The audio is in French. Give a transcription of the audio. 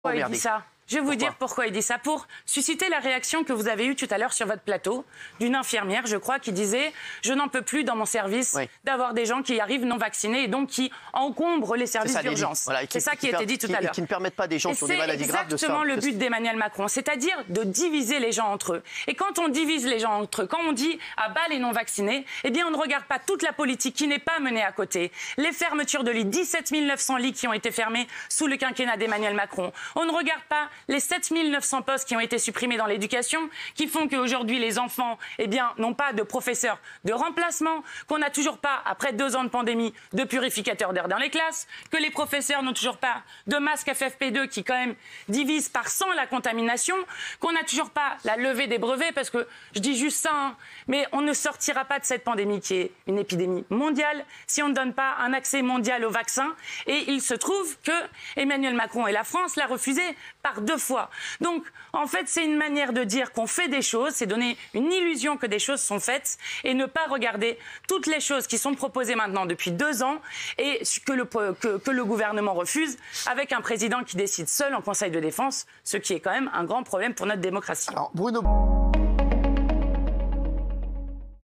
Pourquoi il dit ça ? Je vais vous dire pourquoi il dit ça. Pour susciter la réaction que vous avez eue tout à l'heure sur votre plateau d'une infirmière, je crois, qui disait « Je n'en peux plus dans mon service d'avoir des gens qui arrivent non vaccinés et donc qui encombrent les services d'urgence. Voilà, » C'est ça qui a été dit tout à l'heure. Qui ne permettent pas des gens qui ont des maladies graves de sortir. C'est exactement le but d'Emmanuel Macron, c'est-à-dire de diviser les gens entre eux. Et quand on divise les gens entre eux, quand on dit « à bas les non vaccinés », eh bien on ne regarde pas toute la politique qui n'est pas menée à côté. Les fermetures de lits, 17 900 lits qui ont été fermés sous le quinquennat d'Emmanuel Macron. On ne regarde pas les 7 900 postes qui ont été supprimés dans l'éducation, qui font qu'aujourd'hui les enfants n'ont pas de professeurs de remplacement, qu'on n'a toujours pas, après 2 ans de pandémie, de purificateurs d'air dans les classes, que les professeurs n'ont toujours pas de masques FFP2 qui quand même divisent par 100 la contamination, qu'on n'a toujours pas la levée des brevets, parce que je dis juste ça, hein, mais on ne sortira pas de cette pandémie qui est une épidémie mondiale si on ne donne pas un accès mondial au vaccin. Et il se trouve que Emmanuel Macron et la France l'a refusé par 2 fois. Donc, en fait, c'est une manière de dire qu'on fait des choses, c'est donner une illusion que des choses sont faites et ne pas regarder toutes les choses qui sont proposées maintenant depuis 2 ans et que le gouvernement refuse, avec un président qui décide seul en Conseil de défense, ce qui est quand même un grand problème pour notre démocratie. Alors, Bruno...